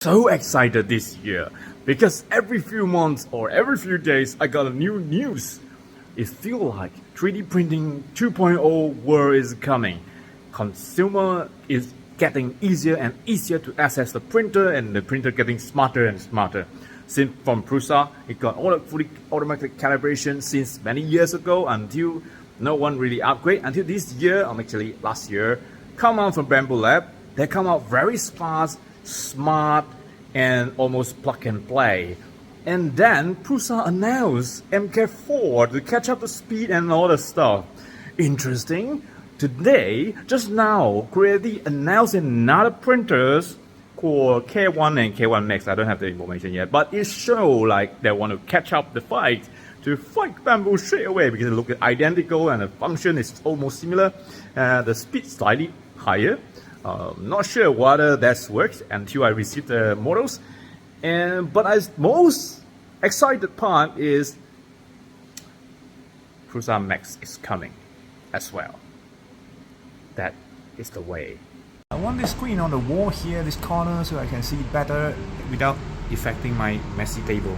So excited this year because every few months or every few days I got a new news. It feels like 3D printing 2.0 world is coming. Consumer is getting easier and easier to access the printer, and the printer getting smarter and smarter. Since from Prusa, it got all fully automatic calibration since many years ago until no one really upgrade until this year, or actually last year, come out from Bamboo Lab. They come out very fast, smart, and almost plug and play. And then Prusa announced MK4 to catch up the speed and all the stuff. Interesting. Today, just now, Creative announced another printers called K1 and K1 Max. I don't have the information yet, but it shows like they want to catch up the fight to fight Bamboo straight away because it looks identical and the function is almost similar. The speed slightly higher. Not sure whether that works until I receive the models. But as most excited part is Prusa Max is coming as well. That is the way. I want this screen on the wall here, this corner, so I can see better without affecting my messy table.